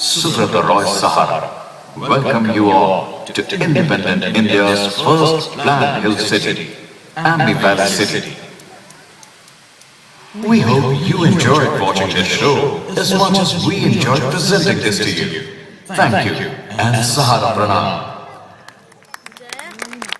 Subrata Roy Sahara, welcome you all to independent India's first planned hill city, Amby City. We hope you enjoyed watching this show as much as we enjoyed presenting this to you. Thank you and Sahara Pranam.